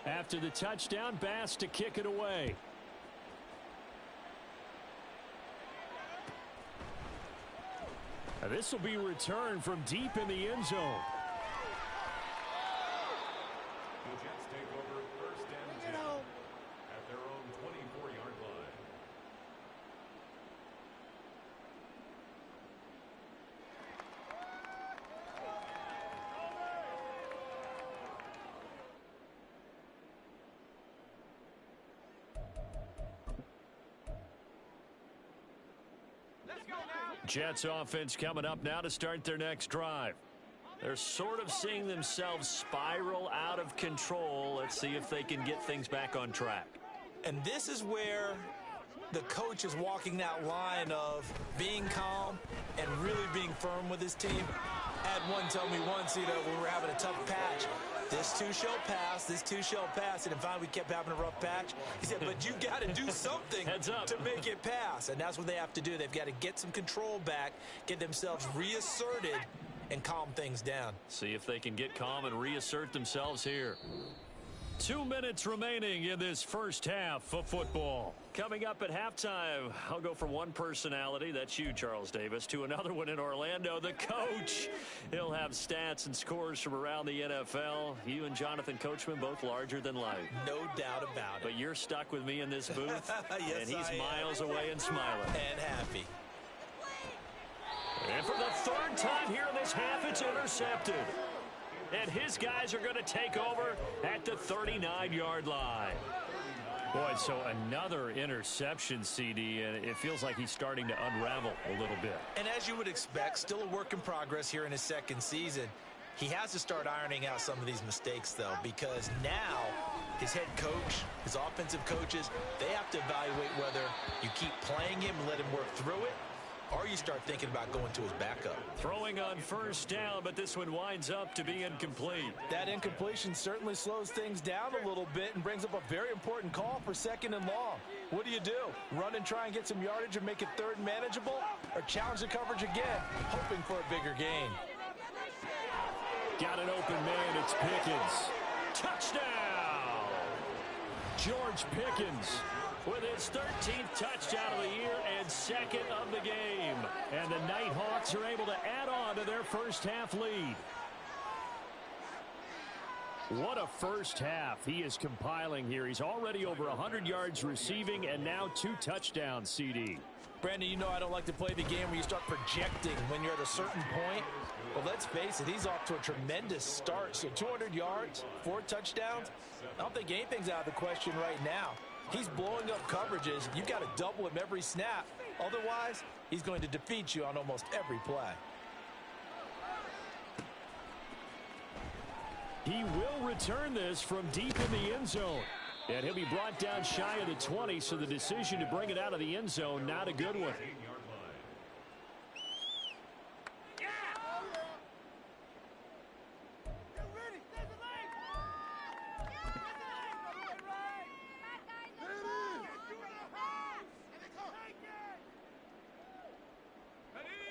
After the touchdown, Bass to kick it away. This will be returned from deep in the end zone. The Jets take over first and 10 at their own 24-yard line. Jets offense coming up now to start their next drive. They're sort of seeing themselves spiral out of control. Let's see if they can get things back on track. And this is where the coach is walking that line of being calm and really being firm with his team. I had one tell me once, when we were having a tough patch, this too shall pass, this too shall pass. And finally we kept having a rough patch. He said, but you got to do something to make it pass. And that's what they have to do. They've got to get some control back, get themselves reasserted, and calm things down. See if they can get calm and reassert themselves here. 2 minutes remaining in this first half of football. Coming up at halftime, I'll go from one personality, that's you, Charles Davis, to another one in Orlando, the coach. He'll have stats and scores from around the NFL. You and Jonathan Coachman, both larger than life. No doubt about it. But you're stuck with me in this booth, yes, and he's miles away and smiling. And happy. And for the third time here in this half, it's intercepted. And his guys are going to take over at the 39-yard line. Boy, so another interception, CD, and it feels like he's starting to unravel a little bit. And as you would expect, still a work in progress here in his second season. He has to start ironing out some of these mistakes, though, because now his head coach, his offensive coaches, they have to evaluate whether you keep playing him and let him work through it, or you start thinking about going to his backup. Throwing on first down, but this one winds up to be incomplete. That incompletion certainly slows things down a little bit and brings up a very important call for second and long. What do? Run and try and get some yardage and make it third and manageable, or challenge the coverage again, hoping for a bigger gain? Got an open man, it's Pickens. Touchdown! George Pickens with his 13th touchdown of the year and second of the game. And the Nighthawks are able to add on to their first half lead. What a first half he is compiling here. He's already over 100 yards receiving and now 2 touchdowns, CD. Brandon, you know I don't like to play the game where you start projecting when you're at a certain point. But let's face it, he's off to a tremendous start. So 200 yards, 4 touchdowns. I don't think anything's out of the question right now. He's blowing up coverages. You've got to double him every snap. Otherwise, he's going to defeat you on almost every play. He will return this from deep in the end zone. And he'll be brought down shy of the 20, so the decision to bring it out of the end zone, not a good one.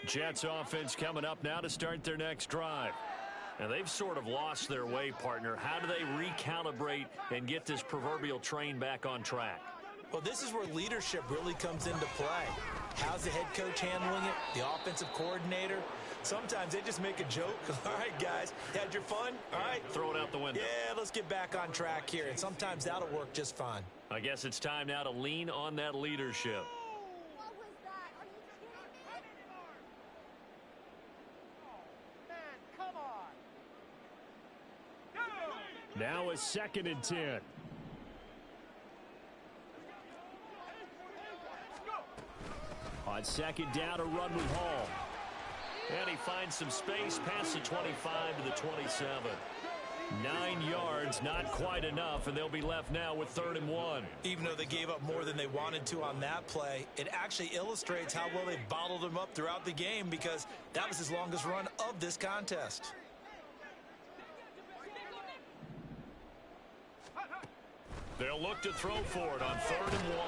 Jets offense coming up now to start their next drive. And they've sort of lost their way, partner. How do they recalibrate and get this proverbial train back on track? Well, this is where leadership really comes into play. How's the head coach handling it? The offensive coordinator? Sometimes they just make a joke. All right, guys, had your fun? All right. Throw it out the window. Yeah, let's get back on track here. And sometimes that'll work just fine. I guess it's time now to lean on that leadership. Now a 2nd and 10. On 2nd down, a run with Hall. And he finds some space past the 25 to the 27. 9 yards, not quite enough, and they'll be left now with 3rd and 1. Even though they gave up more than they wanted to on that play, it actually illustrates how well they bottled him up throughout the game, because that was his longest run of this contest. They'll look to throw for it on 3rd and 1.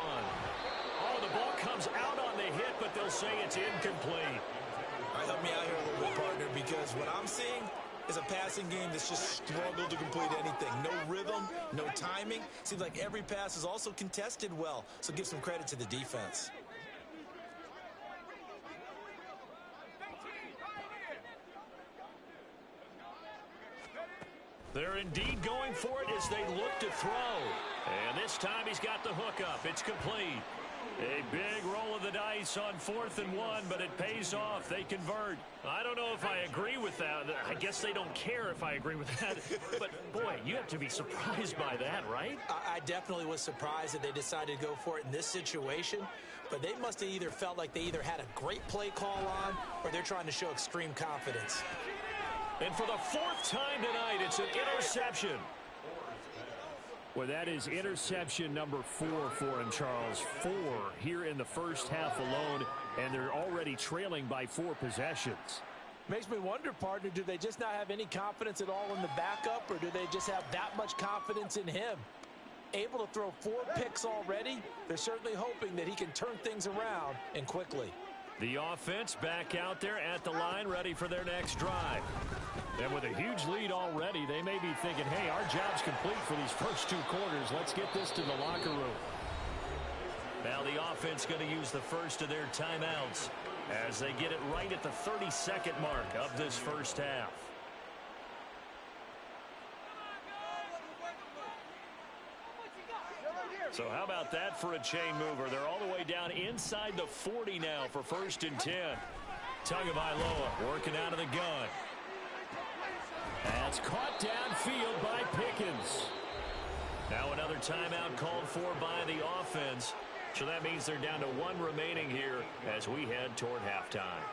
Oh, the ball comes out on the hit, but they'll say it's incomplete. All right, help me out here a little bit, partner, because what I'm seeing is a passing game that's just struggled to complete anything. No rhythm, no timing. timing. Seems like every pass is also contested well, so give some credit to the defense. They're indeed going for it as they look to throw. And this time he's got the hook up. It's complete. A big roll of the dice on 4th and 1, but it pays off. They convert. I don't know if I agree with that. I guess they don't care if I agree with that. But, boy, you have to be surprised by that, right? I definitely was surprised that they decided to go for it in this situation. But they must have either felt like they either had a great play call on or they're trying to show extreme confidence. And for the 4th time tonight, it's an interception. Well, that is interception number 4 for him, Charles. 4 here in the first half alone, and they're already trailing by 4 possessions. Makes me wonder, partner, do they just not have any confidence at all in the backup, or do they just have that much confidence in him? Able to throw 4 picks already, they're certainly hoping that he can turn things around and quickly. The offense back out there at the line, ready for their next drive. And with a huge lead already, they may be thinking, hey, our job's complete for these first 2 quarters. Let's get this to the locker room. Now the offense going to use the first of their timeouts as they get it right at the 32nd mark of this first half. So how about that for a chain mover? They're all the way down inside the 40 now for 1st and 10. Tagovailoa working out of the gun. That's caught downfield by Pickens. Now another timeout called for by the offense. So that means they're down to 1 remaining here as we head toward halftime.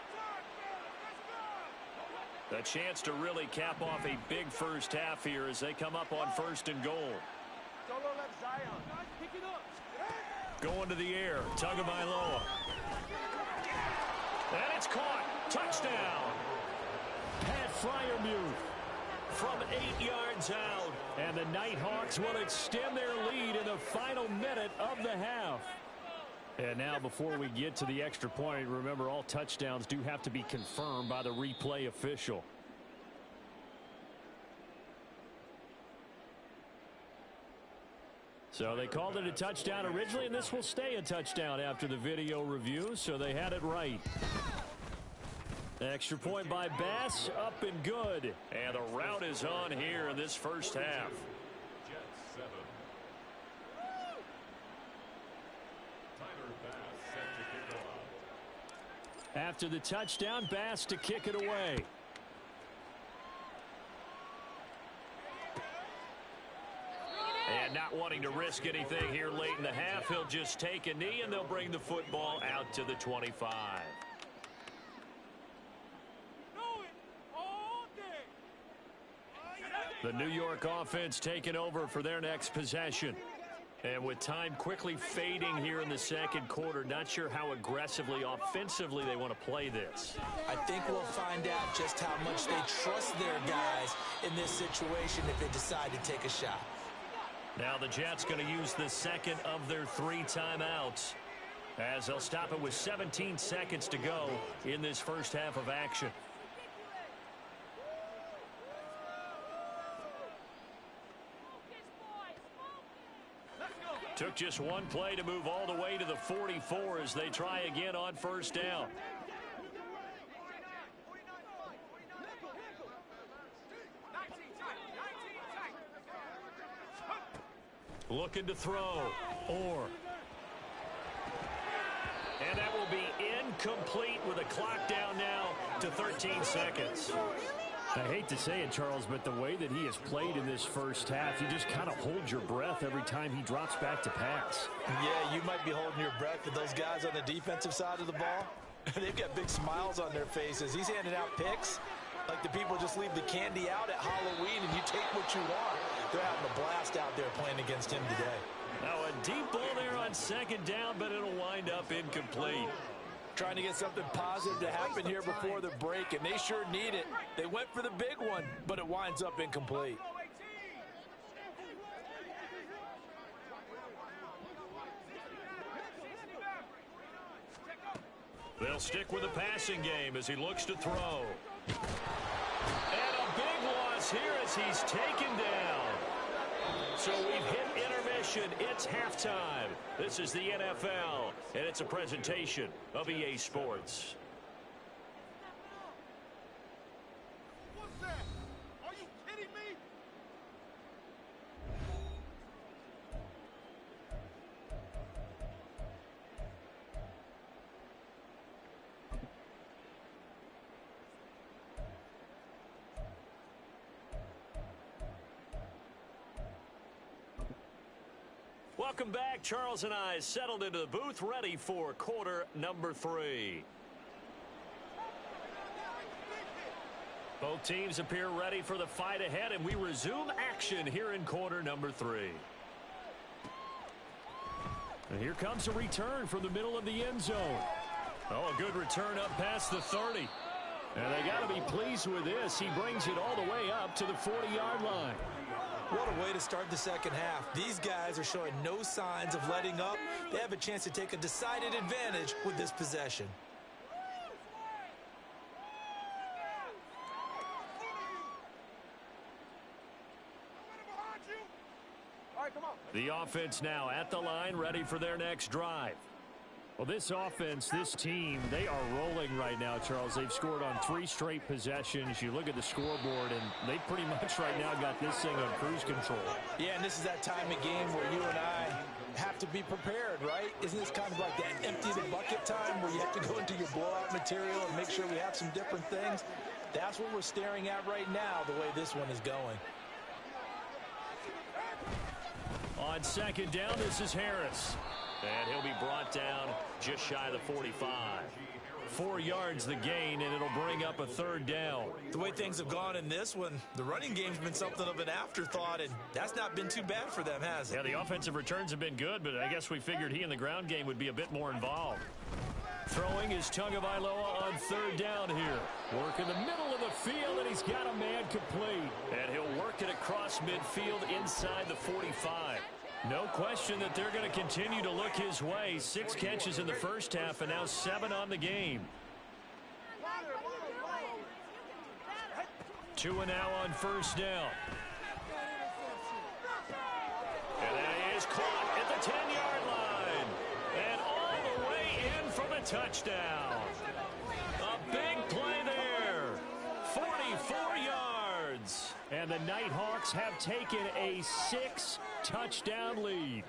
A chance to really cap off a big first half here as they come up on 1st and goal. Going to the air. Tagovailoa. And it's caught. Touchdown. Pat Freiermuth from 8 yards out. And the Nighthawks will extend their lead in the final minute of the half. And now before we get to the extra point, remember all touchdowns do have to be confirmed by the replay official. So they called it a touchdown originally, and this will stay a touchdown after the video review, so they had it right. Extra point by Bass, up and good. And the route is on here in this first half. After the touchdown, Bass to kick it away. And not wanting to risk anything here late in the half, he'll just take a knee and they'll bring the football out to the 25. The New York offense taking over for their next possession. And with time quickly fading here in the second quarter, not sure how aggressively, offensively they want to play this. I think we'll find out just how much they trust their guys in this situation if they decide to take a shot. Now the Jets going to use the second of their 3 timeouts as they'll stop it with 17 seconds to go in this first half of action. Took just 1 play to move all the way to the 44 as they try again on first down. Looking to throw. And that will be incomplete with a clock down now to 13 seconds. I hate to say it, Charles, but the way that he has played in this first half, you just kind of hold your breath every time he drops back to pass. Yeah, you might be holding your breath, but those guys on the defensive side of the ball, they've got big smiles on their faces. He's handing out picks like the people just leave the candy out at Halloween and you take what you want. They're having a blast out there playing against him today. Now a deep ball there on second down, but it'll wind up incomplete. Trying to get something positive to happen here before the break, and they sure need it. They went for the big one, but it winds up incomplete. They'll stick with the passing game as he looks to throw. And a big loss here as he's taken down. So we've hit possession. It's halftime. This is the NFL, and it's a presentation of EA Sports. What's that? Are you kidding me? Welcome back. Charles and I settled into the booth, ready for quarter number 3. Both teams appear ready for the fight ahead, and we resume action here in quarter number 3. And here comes a return from the middle of the end zone. Oh, a good return up past the 30. And they got to be pleased with this. He brings it all the way up to the 40-yard line. What a way to start the second half. These guys are showing no signs of letting up. They have a chance to take a decided advantage with this possession. The offense now at the line, ready for their next drive. Well, this offense, this team, they are rolling right now, Charles. They've scored on 3 straight possessions. You look at the scoreboard, and they pretty much right now got this thing on cruise control. Yeah, and this is that time of game where you and I have to be prepared, right? Isn't this kind of like that empty the bucket time where you have to go into your blowout material and make sure we have some different things? That's what we're staring at right now, the way this one is going. On second down, this is Harris. And he'll be brought down just shy of the 45. 4 yards the gain, and it'll bring up a third down. The way things have gone in this one, the running game's been something of an afterthought, and that's not been too bad for them, has it? Yeah, the offensive returns have been good, but I guess we figured he in the ground game would be a bit more involved. Throwing is Tagovailoa on third down here. Work in the middle of the field, and he's got a man complete. And he'll work it across midfield inside the 45. No question that they're going to continue to look his way. 6 catches in the first half and now 7 on the game. 2 now on first down. And that is caught at the 10-yard line. And all the way in for the touchdown. A big play there. 44 yards. And the Nighthawks have taken a 6-touchdown lead.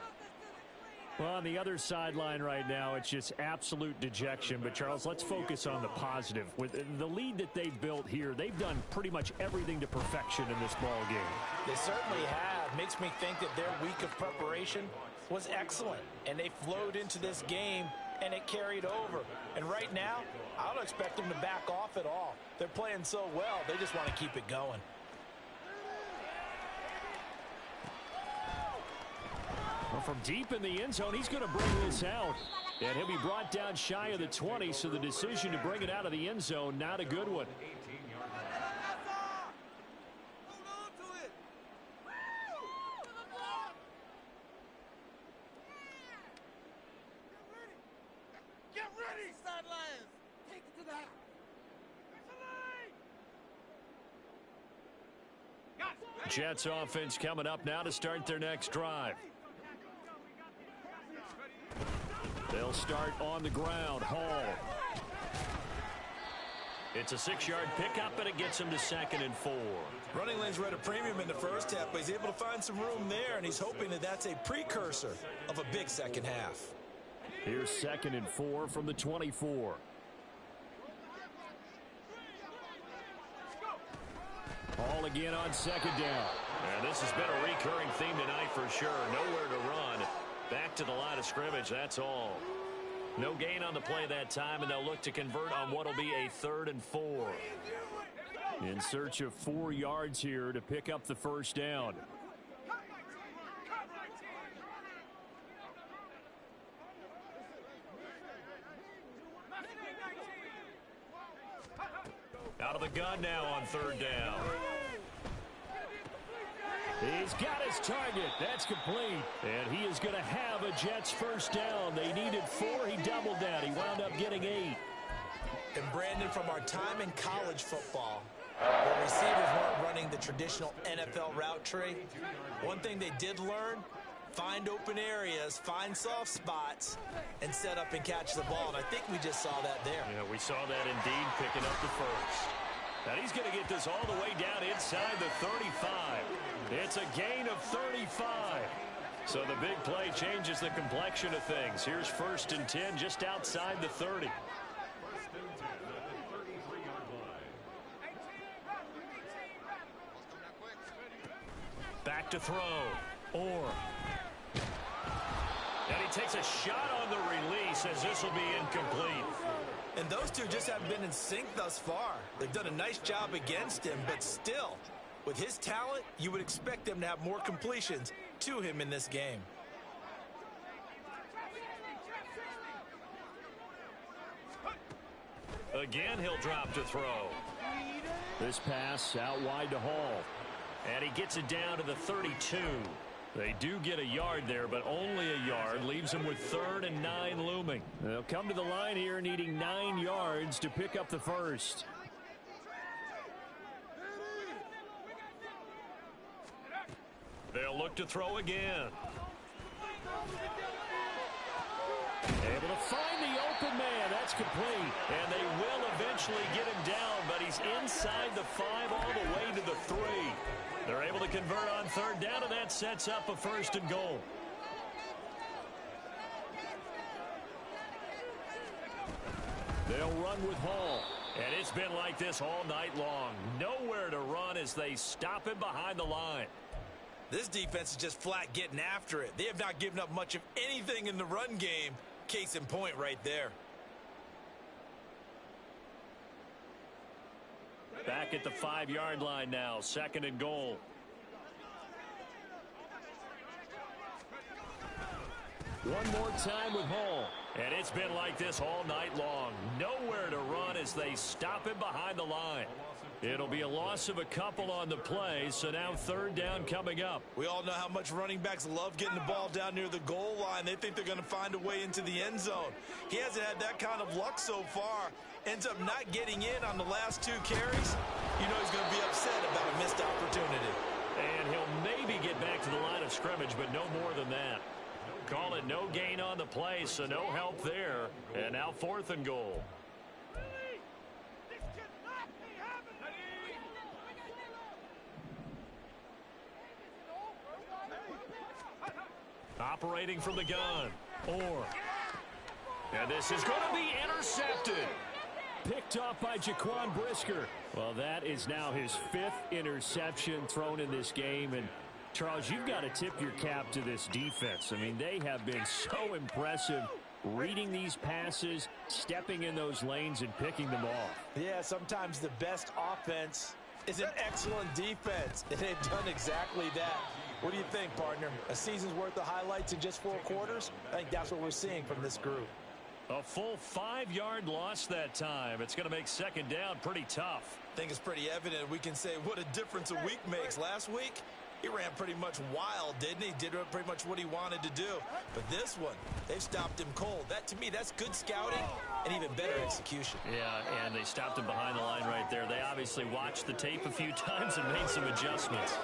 Well, on the other sideline right now, it's just absolute dejection. But, Charles, let's focus on the positive. With the lead that they've built here, they've done pretty much everything to perfection in this ball game. They certainly have. Makes me think that their week of preparation was excellent. And they flowed into this game, and it carried over. And right now, I don't expect them to back off at all. They're playing so well, they just want to keep it going. Well, from deep in the end zone, he's going to bring this out. And he'll be brought down shy of the 20, so the decision to bring it out of the end zone, not a good one. Get ready, sidelines. Take it to the house. Jets offense coming up now to start their next drive. They'll start on the ground. Hall. It's a 6-yard pickup, and it gets him to 2nd and 4. Running lanes were at a premium in the first half, but he's able to find some room there, and he's hoping that that's a precursor of a big second half. Here's 2nd and 4 from the 24. Hall again on 2nd down. And this has been a recurring theme tonight for sure. Nowhere to run. Back to the line of scrimmage, that's all. No gain on the play that time, and they'll look to convert on what will be a 3rd and 4. In search of 4 yards here to pick up the first down. Out of the gun now on 3rd down. He's got his target. That's complete. And he is going to have a Jets first down. They needed 4. He doubled that. He wound up getting 8. And Brandon, from our time in college football, where receivers weren't running the traditional NFL route tree, one thing they did learn, find open areas, find soft spots, and set up and catch the ball. And I think we just saw that there. Yeah, we saw that indeed, picking up the first. And he's going to get this all the way down inside the 35. It's a gain of 35. So the big play changes the complexion of things. Here's 1st and 10 just outside the 30. Back to throw. And he takes a shot on the release as this will be incomplete. And those two just haven't been in sync thus far. They've done a nice job against him, but still, with his talent, you would expect them to have more completions to him in this game. Again, he'll drop to throw. This pass out wide to Hall. And he gets it down to the 32. They do get a yard there, but only a yard. Leaves them with 3rd and 9 looming. They'll come to the line here needing 9 yards to pick up the first. They'll look to throw again. Able to find the open man. That's complete. And they will eventually get him down, but he's inside the 5 all the way to the 3. They're able to convert on 3rd down, and that sets up a 1st and goal. They'll run with Hall. And it's been like this all night long. Nowhere to run as they stop him behind the line. This defense is just flat getting after it. They have not given up much of anything in the run game. Case in point right there. Back at the 5-yard line now, 2nd and goal. One more time with Hall. And it's been like this all night long. Nowhere to run as they stop him behind the line. It'll be a loss of a couple on the play, so now 3rd down coming up. We all know how much running backs love getting the ball down near the goal line. They think they're going to find a way into the end zone. He hasn't had that kind of luck so far. Ends up not getting in on the last 2 carries. You know he's going to be upset about a missed opportunity. And he'll maybe get back to the line of scrimmage, but no more than that. Call it no gain on the play, so no help there. And now 4th and goal. Operating from the gun. And this is going to be intercepted. Picked off by Jaquan Brisker. Well, that is now his 5th interception thrown in this game. And, Charles, you've got to tip your cap to this defense. I mean, they have been so impressive reading these passes, stepping in those lanes, and picking them off. Yeah, sometimes the best offense is an excellent defense, and they've done exactly that. What do you think, partner? A season's worth of highlights in just 4 quarters? I think that's what we're seeing from this group. A full 5-yard loss that time. It's going to make 2nd down pretty tough. I think it's pretty evident. We can say what a difference a week makes. Last week, he ran pretty much wild, didn't he? Did pretty much what he wanted to do. But this one, they've stopped him cold. That, to me, that's good scouting and even better execution. Yeah, and they stopped him behind the line right there. They obviously watched the tape a few times and made some adjustments.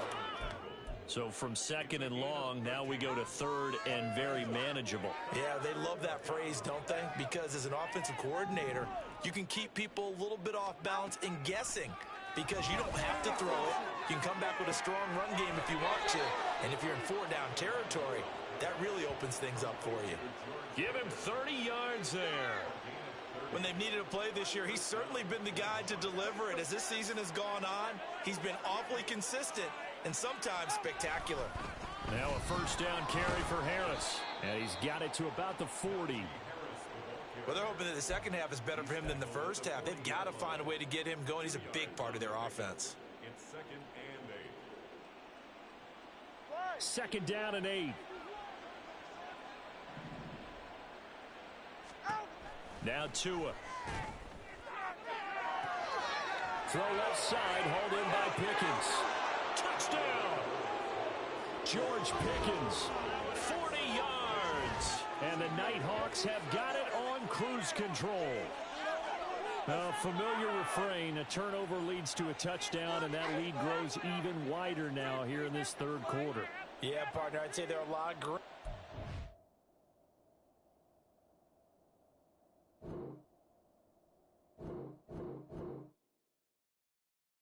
So from 2nd and long, now we go to 3rd and very manageable. Yeah, they love that phrase, don't they? Because as an offensive coordinator, you can keep people a little bit off balance and guessing because you don't have to throw it. You can come back with a strong run game if you want to. And if you're in 4-down territory, that really opens things up for you. Give him 30 yards there. When they've needed a play this year, he's certainly been the guy to deliver it. As this season has gone on, he's been awfully consistent and sometimes spectacular. Now a 1st down carry for Harris. And he's got it to about the 40. Well, they're hoping that the second half is better for him than the first half. They've got to find a way to get him going. He's a big part of their offense. It's 2nd and 8. 2nd down and 8. Now Tua. Throw left side, hauled in by Pickens. Touchdown! George Pickens, 40 yards. And the Nighthawks have got it on cruise control. A familiar refrain, a turnover leads to a touchdown, and that lead grows even wider now here in this 3rd quarter. Yeah, partner, I'd say there are a lot of